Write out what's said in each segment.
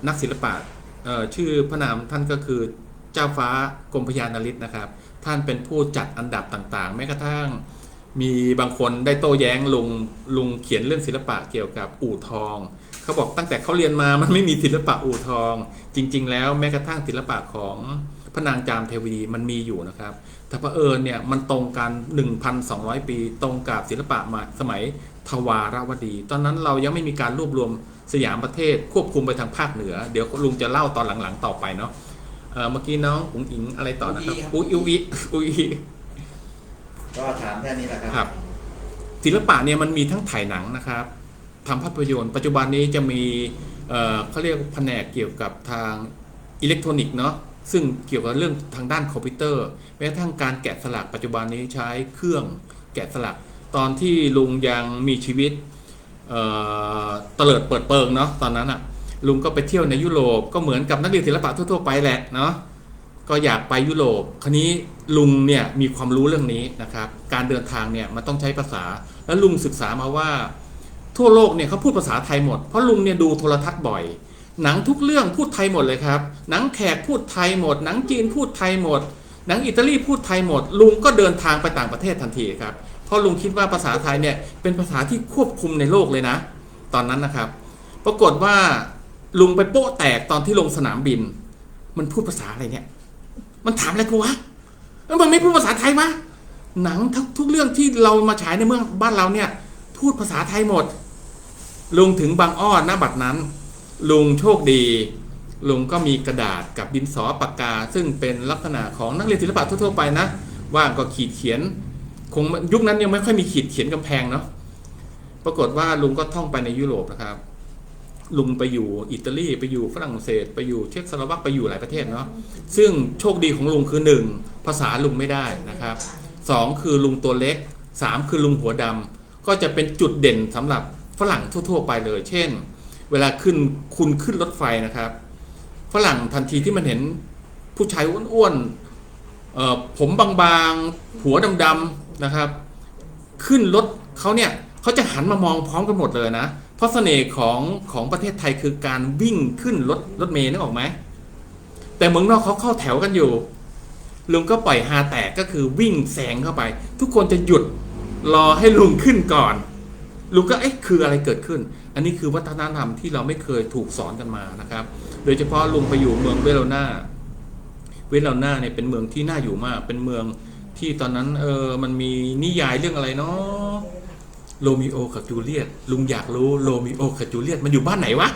นักศิลปะชื่อพระนามท่านก็คือเจ้าฟ้ากรมพยานฤทธิ์นะครับท่านเป็นผู้จัดอันดับต่างๆแม้กระทั่งมีบางคนได้โต้แย้งลุงเขียนเรื่องศิลปะเกี่ยวกับอู่ทองเขาบอกตั้งแต่เขาเรียนมามันไม่มีศิลปะอู่ทองจริงๆแล้วแม้กระทั่งศิลปะของพระนางจามเทวีมันมีอยู่นะครับแต่เผอิญเนี่ยมันตรงกัน 1,200 ปีตรงกับศิลปะมาสมัยทวารวดีตอนนั้นเรายังไม่มีการรวบรวมสยามประเทศควบคุมไปทางภาคเหนือเดี๋ยวลุงจะเล่าตอนหลังๆต่อไปเนาะเมื่อกี้น้องอุ๋งอิงอะไรต่อนะครับอุยก็ถามแค่นี้แหละครับศิลปะเนี่ยมันมีทั้งถ่ายหนังนะครับทำภาพยนตร์ปัจจุบันนี้จะมีเขาเรียกแผนกเกี่ยวกับทางอิเล็กทรอนิกส์เนาะซึ่งเกี่ยวกับเรื่องทางด้านคอมพิวเตอร์แม้กระทั่งการแกะสลักปัจจุบันนี้ใช้เครื่องแกะสลักตอนที่ลุงยังมีชีวิตเตลิดเปิดเปิงเนาะตอนนั้นอะลุงก็ไปเที่ยวในยุโรปก็เหมือนกับนักเรียนศิลปะทั่วๆไปแหละเนาะก็อยากไปยุโรปคราวนี้ลุงเนี่ยมีความรู้เรื่องนี้นะครับการเดินทางเนี่ยมันต้องใช้ภาษาแล้วลุงศึกษามาว่าทั่วโลกเนี่ยเขาพูดภาษาไทยหมดเพราะลุงเนี่ยดูโทรทัศน์บ่อยหนังทุกเรื่องพูดไทยหมดเลยครับหนังแขกพูดไทยหมดหนังจีนพูดไทยหมดหนังอิตาลีพูดไทยหมดลุงก็เดินทางไปต่างประเทศทันทีครับเพราะลุงคิดว่าภาษาไทยเนี่ยเป็นภาษาที่ควบคุมในโลกเลยนะตอนนั้นนะครับปรากฏว่าลุงไปโป๊ะแตกตอนที่ลงสนามบินมันพูดภาษาอะไรเนี่ยมันถามอะไรกูวะมันไม่พูดภาษาไทยวะหนังทุกเรื่องที่เรามาฉายในเมืองบ้านเราเนี่ยพูดภาษาไทยหมดลุงถึงบางอ้อณบัดนั้นลุงโชคดีลุงก็มีกระดาษกับดินสอปากกาซึ่งเป็นลักษณะของนักเรียนศิลปะทั่วๆไปนะว่างก็ขีดเขียนคงยุคนั้นยังไม่ค่อยมีขีดเขียนกำแพงเนาะปรากฏว่าลุงก็ท่องไปในยุโรปนะครับลุงไปอยู่อิตาลีไปอยู่ฝรั่งเศสไปอยู่เช็กสโลวาเกียไปอยู่หลายประเทศเนาะซึ่งโชคดีของลุงคือ1ภาษาลุงไม่ได้นะครับ2คือลุงตัวเล็ก3คือลุงหัวดำก็จะเป็นจุดเด่นสำหรับฝรั่งทั่วๆไปเลยเช่นเวลาคุณขึ้นรถไฟนะครับฝรั่งทันทีที่มันเห็นผู้ชายอ้วนๆผมบางๆหัวดำๆนะครับขึ้นรถเขาเนี่ยเขาจะหันมามองพร้อมกันหมดเลยนะเพราะเสน่ห์ของประเทศไทยคือการวิ่งขึ้นรถเมล์นึกออกไหมแต่เมืองนอกเขาเข้าแถวกันอยู่ลุงก็ปล่อยฮาแตกก็คือวิ่งแซงเข้าไปทุกคนจะหยุดรอให้ลุงขึ้นก่อนลุงก็คืออะไรเกิดขึ้นอันนี้คือวัฒนธรรมที่เราไม่เคยถูกสอนกันมานะครับโดยเฉพาะลุงไปอยู่เมืองเวโรนาเนี่ยเป็นเมืองที่น่าอยู่มากเป็นเมืองที่ตอนนั้นมันมีนิยายเรื่องอะไรเนาะโรมิโอกับจูเลียตลุงอยากรู้โรมิโอกับจูเลียตมันอยู่บ้านไหนวะ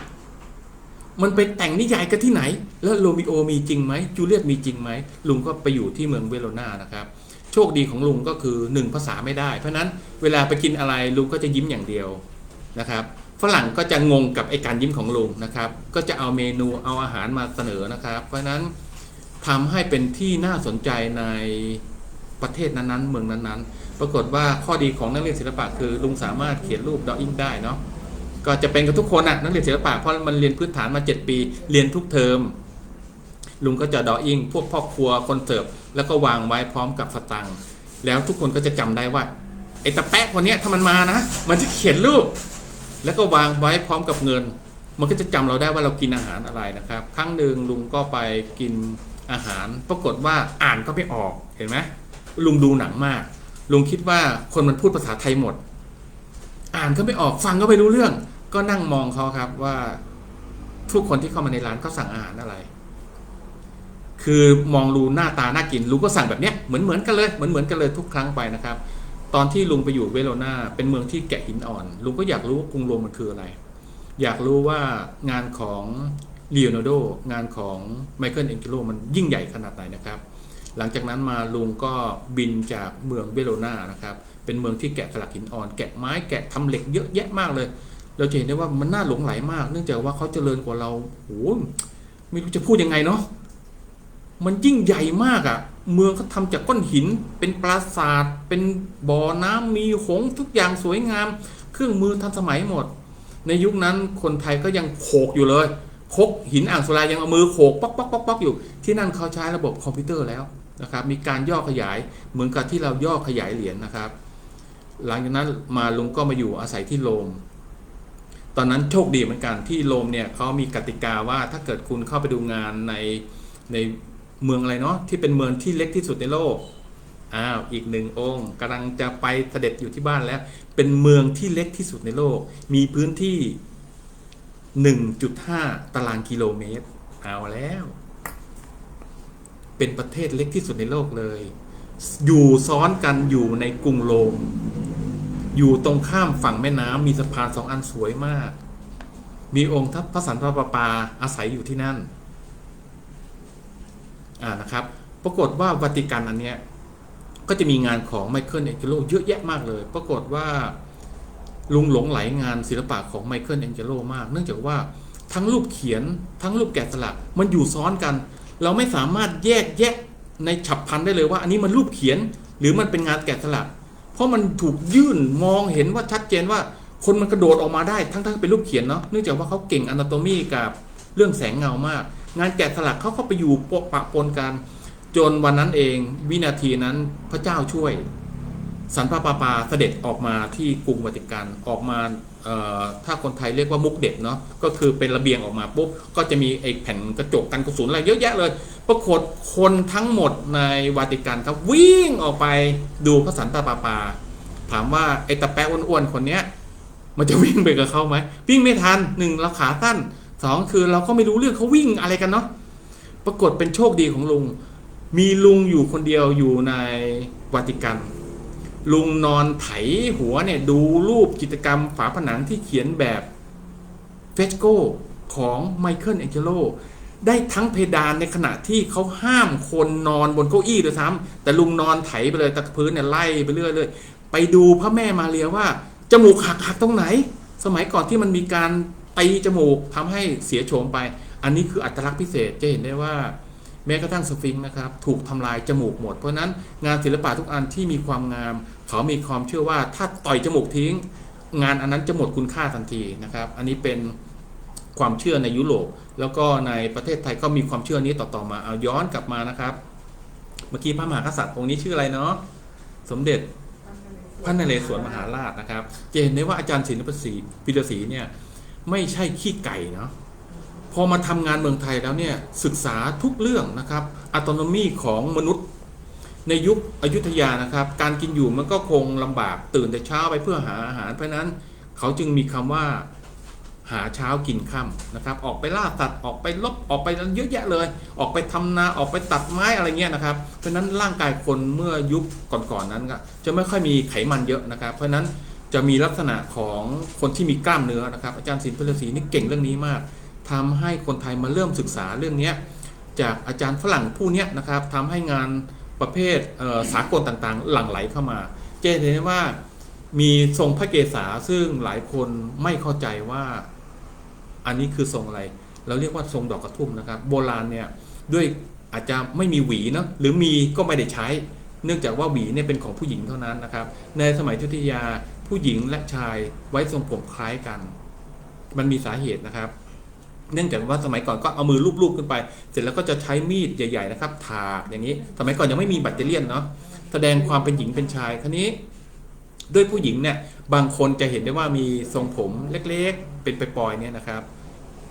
มันไปแต่งนิยายกันที่ไหนแล้วโรมิโอมีจริงไหมจูเลียตมีจริงไหมลุงก็ไปอยู่ที่เมืองเวโรนานะครับโชคดีของลุงก็คือ1ภาษาไม่ได้เพราะนั้นเวลาไปกินอะไรลุงก็จะยิ้มอย่างเดียวนะครับฝรั่งก็จะงงกับไอ้การยิ้มของลุงนะครับก็จะเอาเมนูเอาอาหารมาเสนอนะครับเพราะฉะนั้นทำให้เป็นที่น่าสนใจในประเทศนั้นๆเมืองนั้นๆปรากฏว่าข้อดีของนักเรียนศิลปะคือลุงสามารถเขียนรูปดออิ่งได้เนาะก็จะเป็นกับทุกคนนักเรียนศิลปะเพราะมันเรียนพื้นฐานมา7ปีเรียนทุกเทอมลุงก็จะดออิ่งพวกพ่อครัวคนเสิร์ฟแล้วก็วางไว้พร้อมกับสตังค์แล้วทุกคนก็จะจำได้ว่าไอ้ตะแปะคนนี้ถ้ามันมานะมันจะเขียนรูปแล้วก็วางไว้พร้อมกับเงินมันก็จะจำเราได้ว่าเรากินอาหารอะไรนะครับครั้งหนึ่งลุงก็ไปกินอาหารปรากฏว่าอ่านก็ไม่ออกเห็นไหมลุงดูหนังมากลุงคิดว่าคนมันพูดภาษาไทยหมดอ่านก็ไม่ออกฟังก็ไม่รู้เรื่องก็นั่งมองเขาครับว่าทุกคนที่เข้ามาในร้านก็สั่งอาหารอะไรคือมองดูหน้าตาน่ากินลุงก็สั่งแบบเนี้ยเหมือนกันเลยทุกครั้งไปนะครับตอนที่ลุงไปอยู่เวโรนาเป็นเมืองที่แกะหินอ่อนลุงก็อยากรู้ว่ากรุงโรมมันคืออะไรอยากรู้ว่างานของลีโอนาร์โดงานของไมเคิลแองเจโลมันยิ่งใหญ่ขนาดไหนนะครับหลังจากนั้นมาลุงก็บินจากเมืองเวโรนานะครับเป็นเมืองที่แกะสลักหินอ่อนแกะไม้แกะทำเหล็กเยอะแยะมากเลยเราจะเห็นได้ว่ามันน่าหลงไหลมากเนื่องจากว่าเขาเจริญกว่าเราโอ้ไม่รู้จะพูดยังไงเนาะมันยิ่งใหญ่มากอ่ะเมืองเขาทำจากก้อนหินเป็นปราสาทเป็นบ่อน้ำมีหงส์ทุกอย่างสวยงามเครื่องมือทันสมัยหมดในยุคนั้นคนไทยก็ยังโขกอยู่เลยคกหินอ่างศิลายังเอามือโขกป๊อกอยู่ที่นั่นเขาใช้ระบบคอมพิวเตอร์แล้วนะครับมีการย่อขยายเหมือนกับที่เราย่อขยายเหรียญนะครับหลังจากนั้นมาลุงก็มาอยู่อาศัยที่โรม ตอนนั้นโชคดีเหมือนกันที่โรมเนี่ยเขามีกติกาว่าถ้าเกิดคุณเข้าไปดูงานในเมืองอะไรเนาะที่เป็นเมืองที่เล็กที่สุดในโลกอีกหนึ่งองค์กำลังจะไปเสด็จอยู่ที่บ้านแล้วเป็นเมืองที่เล็กที่สุดในโลกมีพื้นที่ 1.5 ตารางกิโลเมตรเอาแล้วเป็นประเทศเล็กที่สุดในโลกเลยอยู่ซ้อนกันอยู่ในกรุงโรมอยู่ตรงข้ามฝั่งแม่น้ำมีสะพาน2 อันสวยมากมีองค์พระสันตะปาปาอาศัยอยู่ที่นั่นนะครับปรากฏว่าวาติกันอันเนี้ยก็จะมีงานของไมเคิลแองเจโลเยอะแยะมากเลยปรากฏว่าลุงหลงไหลงานศิลปะของไมเคิลแองเจโลมากเนื่องจากว่าทั้งรูปเขียนทั้งรูปแกะสลักมันอยู่ซ้อนกันเราไม่สามารถแยกแยะในฉับพลันได้เลยว่าอันนี้มันรูปเขียนหรือมันเป็นงานแกะสลักเพราะมันถูกยื่นมองเห็นว่าชัดเจนว่าคนมันกระโดดออกมาได้ทั้งเป็นรูปเขียนเนาะเนื่องจากว่าเขาเก่งอนาโตมีกับเรื่องแสงเงามากงานแกะสลักเขาเข้าไปอยู่ปะปนกันจนวันนั้นเองวินาทีนั้นพระเจ้าช่วยสันตะปาปาเสด็จออกมาที่กรุงวาติกันออกมาถ้าคนไทยเรียกว่ามุกเด็ดเนาะก็คือเป็นระเบียงออกมาปุ๊บก็จะมีไอ้แผ่นกระจกกันกระสุนอะไรเยอะแยะเลยปรากฏคนทั้งหมดในวาติกันครับวิ่งออกไปดูพระสันตะปาปาถามว่าไอ้ตะแปะอ้วนๆคนเนี้ยมันจะวิ่งไปกับเขาไหมวิ่งไม่ทัน1เราขาสั้น2คือเราก็ไม่รู้เรื่องเขาวิ่งอะไรกันเนาะปรากฏเป็นโชคดีของลุงมีลุงอยู่คนเดียวอยู่ในวาติกันลุงนอนไถหัวเนี่ยดูรูปจิตรกรรมฝาผนังที่เขียนแบบเฟสโกของไมเคิลแองเจโลได้ทั้งเพดานในขณะที่เขาห้ามคนนอนบนเก้าอี้ด้วยซ้ำแต่ลุงนอนไถไปเลยตะพื้นเนี่ยไล่ไปเรื่อยเลยไปดูพระแม่มาเรียว่าจมูกหักตรงไหนสมัยก่อนที่มันมีการตีจมูกทำให้เสียโฉมไปอันนี้คืออัตลักษณ์พิเศษจะเห็นได้ว่าแม้กระทั่งสฟิงค์นะครับถูกทำลายจมูกหมดเพราะนั้นงานศิลปะทุกอันที่มีความงามเขามีความเชื่อว่าถ้าต่อยจมูกทิ้งงานอันนั้นจะหมดคุณค่าทันทีนะครับอันนี้เป็นความเชื่อในยุโรปแล้วก็ในประเทศไทยก็มีความเชื่อนี้ต่อมาเอาย้อนกลับมานะครับเมื่อกี้พระมหากษัตริย์องค์นี้ชื่ออะไรเนาะสมเด็จพระนเรศวรมหาราชนะครับจะเห็นได้ว่าอาจารย์ศิลปศรีปิฎศรีเนี่ยไม่ใช่ขี้ไก่เนาะพอมาทำงานเมืองไทยแล้วเนี่ยศึกษาทุกเรื่องนะครับอัตโนมีของมนุษย์ในยุคอยุธยานะครับการกินอยู่มันก็คงลำบากตื่นแต่เช้าไปเพื่อหาอาหารเพราะนั้นเขาจึงมีคำว่าหาเช้ากินค่ำนะครับออกไปล่าสัตว์ออกไปลบออกไปเยอะแยะเลยออกไปทำนาออกไปตัดไม้อะไรเงี้ยนะครับเพราะนั้นร่างกายคนเมื่อยุคก่อนๆนั้นก็จะไม่ค่อยมีไขมันเยอะนะครับเพราะนั้นจะมีลักษณะของคนที่มีกล้ามเนื้อนะครับอาจารย์ศิลปศรีนี่เก่งเรื่องนี้มากทำให้คนไทยมาเริ่มศึกษาเรื่องนี้จากอาจารย์ฝรั่งผู้นี้นะครับทำให้งานประเภทสากลต่างๆหลั่งไหลเข้ามาจะเห็นได้ว่ามีทรงพระเกศาซึ่งหลายคนไม่เข้าใจว่าอันนี้คือทรงอะไรเราเรียกว่าทรงดอกกระทุ่มนะครับโบราณเนี่ยด้วยอาจจะไม่มีหวีเนาะหรือมีก็ไม่ได้ใช้เนื่องจากว่าหวีเนี่ยเป็นของผู้หญิงเท่านั้นนะครับในสมัยอยุธยาผู้หญิงและชายไว้ทรงผมคล้ายกันมันมีสาเหตุนะครับเนื่องจากว่าสมัยก่อนก็เอามือลูบๆขึ้นไปเสร็จแล้วก็จะใช้มีดใหญ่ๆนะครับถากอย่างนี้สมัยก่อนยังไม่มีแบตเตอรี่เนาะแสดงความเป็นหญิงเป็นชายคราวนี้ด้วยผู้หญิงเนี่ยบางคนจะเห็นได้ว่ามีทรงผมเล็กๆเป็นปลอยๆเนี่ยนะครับ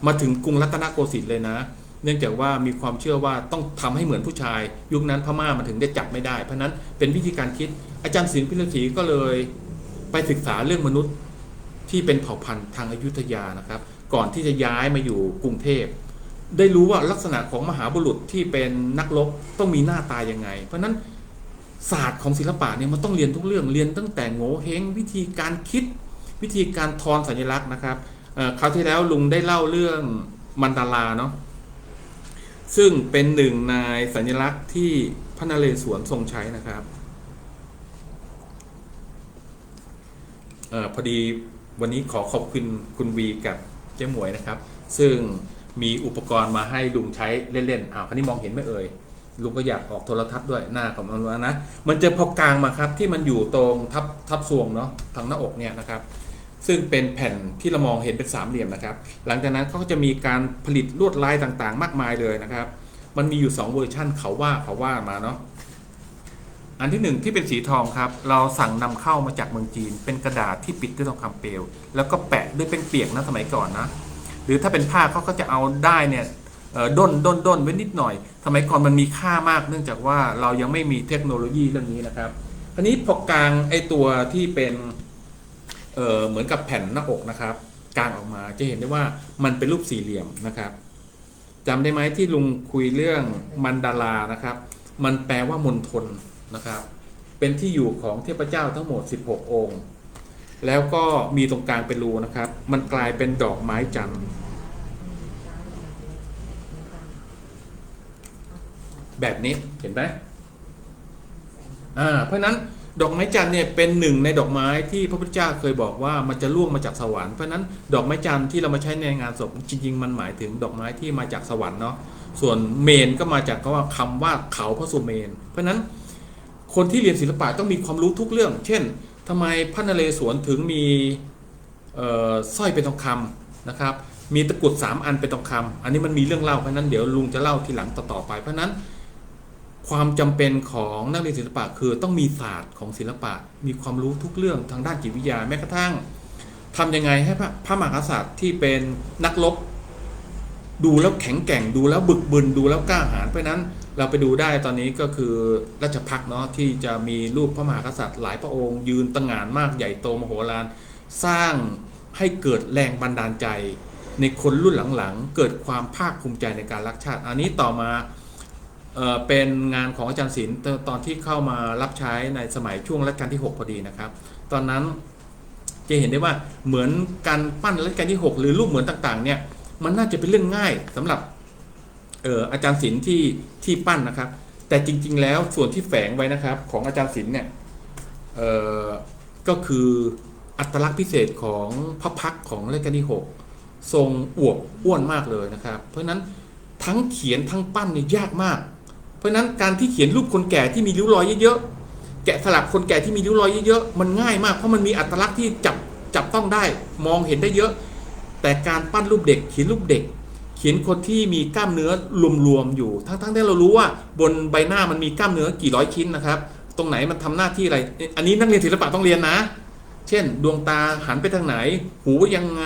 มาถึงกรุงรัตนโกสินทร์เลยนะเนื่องจากว่ามีความเชื่อว่าต้องทำให้เหมือนผู้ชายยุคนั้นพม่ามาถึงได้จับไม่ได้เพราะนั้นเป็นวิธีการคิดอาจารย์ศิลปิฎศรีก็เลยไปศึกษาเรื่องมนุษย์ที่เป็นเผ่าพันธุ์ทางอยุธยานะครับก่อนที่จะย้ายมาอยู่กรุงเทพได้รู้ว่าลักษณะของมหาบุรุษที่เป็นนักรบต้องมีหน้าตายังไงเพราะนั้นศาสตร์ของศิลปะเนี่ยมันต้องเรียนทุกเรื่องเรียนตั้งแต่โง่เฮงวิธีการคิดวิธีการทอนสัญลักษณ์นะครับคราวที่แล้วลุงได้เล่าเรื่องมันดาราเนาะซึ่งเป็นหนึ่งในสัญลักษณ์ที่พระนเรศวรทรงใช้นะครับพอดีวันนี้ขอขอบคุณคุณวีกับเจ๊หมวยนะครับซึ่งมีอุปกรณ์มาให้ลุงใช้เล่นๆคราวนี้มองเห็นไหมเอ่ยลุงก็อยากออกโทรทัศน์ด้วยหน้าของมันนะมันจะพอกลางมาครับที่มันอยู่ตรงทับซวงเนาะทางหน้าอกเนี่ยนะครับซึ่งเป็นแผ่นที่เรามองเห็นเป็นสามเหลี่ยมนะครับหลังจากนั้นเขาก็จะมีการผลิตลวดลายต่างๆมากมายเลยนะครับมันมีอยู่2เวอร์ชั่นเขาว่ามาเนาะ อันที่หนึ่งที่เป็นสีทองครับเราสั่งนำเข้ามาจากเมืองจีนเป็นกระดาษที่ปิดด้วยทองคำเปลวแล้วก็แปะด้วยเป็นเปียกนะสมัยก่อนนะหรือถ้าเป็นผ้าเขาก็จะเอาได้เนี่ยด้นไว้นิดหน่อยสมัยก่อนมันมีค่ามากเนื่องจากว่าเรายังไม่มีเทคโนโลยีเรื่องนี้นะครับทีนี้พอกลางไอตัวที่เป็นเหมือนกับแผ่นหน้าอกนะครับกลางออกมาจะเห็นได้ว่ามันเป็นรูปสี่เหลี่ยมนะครับจำได้ไหมที่ลุงคุยเรื่องมันดารานะครับมันแปลว่ามณฑลนะครับเป็นที่อยู่ของเทพเจ้าทั้งหมด16องค์แล้วก็มีตรงกลางเป็นรูนะครับมันกลายเป็นดอกไม้จันทร์แบบนี้เห็นไหมเพราะนั้นดอกไม้จันทร์เนี่ยเป็นหนึ่งในดอกไม้ที่พระพุทธเจ้าเคยบอกว่ามันจะร่วงมาจากสวรรค์เพราะนั้นดอกไม้จันทร์ที่เรามาใช้ในงานศพจริงๆมันหมายถึงดอกไม้ที่มาจากสวรรค์เนาะส่วนเมนก็มาจากคำว่าเขาพระสุเมนเพราะนั้นคนที่เรียนศิลปะต้องมีความรู้ทุกเรื่องเช่นทำไมพระนเรศวรถึงมีสร้อยเป็นทองคำนะครับมีตะกรุด3 อันเป็นทองคำอันนี้มันมีเรื่องเล่าเพราะนั้นเดี๋ยวลุงจะเล่าทีหลังต่อไปเพราะนั้นความจำเป็นของนักเรียนศิลปะคือต้องมีศาสตร์ของศิลปะมีความรู้ทุกเรื่องทางด้านจิตวิทยาแม้กระทั่งทำยังไงให้พระมหากษัตริย์ที่เป็นนักรบดูแล้วแข็งแกร่งดูแล้วบึกบึนดูแล้วกล้าหาญเพราะนั้นเราไปดูได้ตอนนี้ก็คือราชภัฏเนาะที่จะมีรูปพระมหากษัตริย์หลายพระองค์ยืนตระหง่านมากใหญ่โตมโหฬารสร้างให้เกิดแรงบันดาลใจในคนรุ่นหลังๆเกิดความภาคภูมิใจในการรักชาติอันนี้ต่อมาเป็นงานของอาจารย์ศิลป์ตอนที่เข้ามารับใช้ในสมัยช่วงรัชกาลที่6พอดีนะครับตอนนั้นจะเห็นได้ว่าเหมือนการปั้นรัชกาลที่6หรือรูปเหมือนต่างๆเนี่ยมันน่าจะเป็นเรื่องง่ายสำหรับอาจารย์ศิลป์ที่ปั้นนะครับแต่จริงๆแล้วส่วนที่แฝงไว้นะครับของอาจารย์ศิลป์เนี่ยก็คืออัตลักษณ์พิเศษของพระพักตร์ของรัชกาลที่6ทรงอวบอ้วนมากเลยนะครับเพราะฉะนั้นทั้งเขียนทั้งปั้นเนี่ยยากมากเพราะฉะนั้นการที่เขียนรูปคนแก่ที่มีริ้วรอยเยอะๆแกะสลักคนแก่ที่มีริ้วรอยเยอะๆมันง่ายมากเพราะมันมีอัตลักษณ์ที่จับต้องได้มองเห็นได้เยอะแต่การปั้นรูปเด็กเขียนรูปเด็กเขียนคนที่มีกล้ามเนื้อรวมๆอยู่ทั้งที่เรารู้ว่าบนใบหน้ามันมีกล้ามเนื้อกี่ร้อยชิ้นนะครับตรงไหนมันทำหน้าที่อะไรอันนี้นักเรียนศิลปะต้องเรียนนะเช่นดวงตาหันไปทางไหนหูยังไง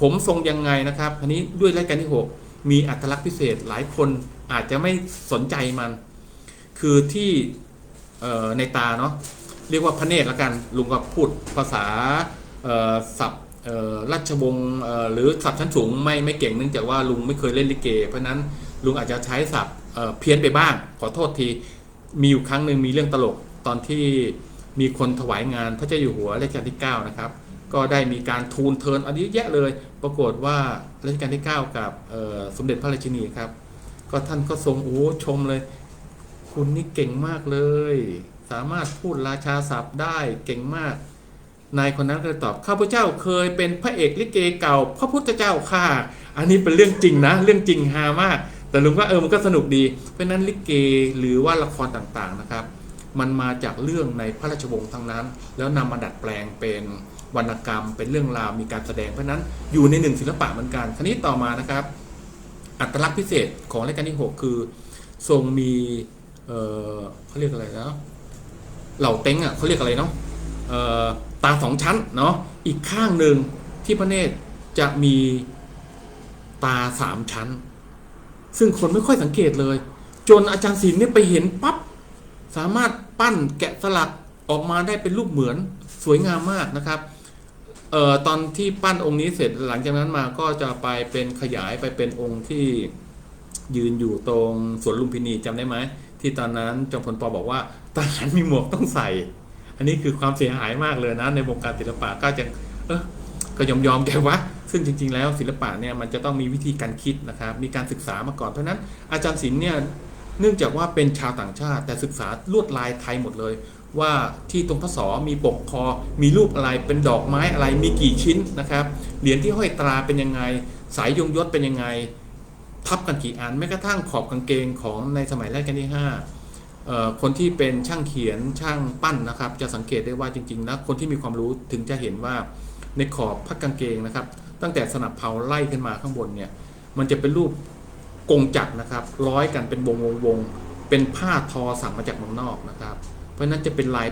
ผมทรงยังไงนะครับอันนี้ด้วยรัชกาลที่6มีอัตลักษณ์พิเศษหลายคนอาจจะไม่สนใจมันคือที่ในตาเนาะเรียกว่าพระเนตรละกันลุงก็พูดภาษาศัพท์ราชวงศ์หรือศัพท์ชั้นสูงไม่เก่งเนื่องจากว่าลุงไม่เคยเล่นลิเกเพราะนั้นลุงอาจจะใช้ศัพท์เพี้ยนไปบ้างขอโทษทีมีอยู่ครั้งหนึ่งมีเรื่องตลกตอนที่มีคนถวายงานพระเจ้าอยู่หัวรัชกาลที่9นะครับก็ได้มีการทูลเทินอันนี้แยะเลยปรากฏว่ารัชกาลที่9กับสมเด็จพระราชินีครับก็ท่านก็ทรงชมเลยคุณนี่เก่งมากเลยสามารถพูดราชาศัพท์ได้เก่งมากนายคนนั้นก็เลยตอบข้าพเจ้าเคยเป็นพระเอกลิเกเก่าพระพุทธเจ้าค่ะอันนี้เป็นเรื่องจริงนะเรื่องจริงฮามากแต่ลุงว่ามันก็สนุกดีเพราะนั้นลิเกหรือว่าละครต่างๆนะครับมันมาจากเรื่องในพระราชวงศ์ทั้งนั้นแล้วนำมาดัดแปลงเป็นวรรณกรรมเป็นเรื่องราวมีการแสดงเพราะนั้นอยู่ในหนึ่งศิลปะเหมือนกันทีนี้ต่อมานะครับอัตลักษณ์พิเศษของรัชกาลที่6คือทรงมีเขาเรียกอะไรนะเหล่าเต็งเขาเรียกอะไรเนาะตา2 ชั้นเนาะอีกข้างหนึ่งที่พระเนตรจะมีตา3 ชั้นซึ่งคนไม่ค่อยสังเกตเลยจนอาจารย์ศิลป์เนี่ยไปเห็นปั๊บสามารถปั้นแกะสลักออกมาได้เป็นรูปเหมือนสวยงามมากนะครับตอนที่ปั้นองค์นี้เสร็จหลังจากนั้นมาก็จะไปเป็นขยายไปเป็นองค์ที่ยืนอยู่ตรงสวนลุมพินีจำได้ไหมที่ตอนนั้นจอมพลป.บอกว่าทหารมีหมวกต้องใส่อันนี้คือความเสียหายมากเลยนะในวงการศิลปะก็จะก็ยอมแกวะซึ่งจริงๆแล้วศิลปะเนี่ยมันจะต้องมีวิธีการคิดนะครับมีการศึกษามาก่อนเพราะนั้นอาจารย์ศิลป์เนี่ยเนื่องจากว่าเป็นชาวต่างชาติแต่ศึกษาลวดลายไทยหมดเลยว่าที่ตรงพระศอกมีปกคอมีรูปอะไรเป็นดอกไม้อะไรมีกี่ชิ้นนะครับเหรียญที่ห้อยตราเป็นยังไงสายยงยศเป็นยังไงทับกันกี่อันแม้กระทั่งขอบกางเกงของในสมัยรัชกาลที่5คนที่เป็นช่างเขียนช่างปั้นนะครับจะสังเกตได้ว่าจริงๆนะคนที่มีความรู้ถึงจะเห็นว่าในขอบผ้ากางเกงนะครับตั้งแต่สนับเผาไล่ขึ้นมาข้างบนเนี่ยมันจะเป็นรูปกงจักรนะครับร้อยกันเป็นวงเป็นผ้าทอสั่งมาจากเมืองนอกนะครับ เพราะฉะนั้นจะเป็นลาย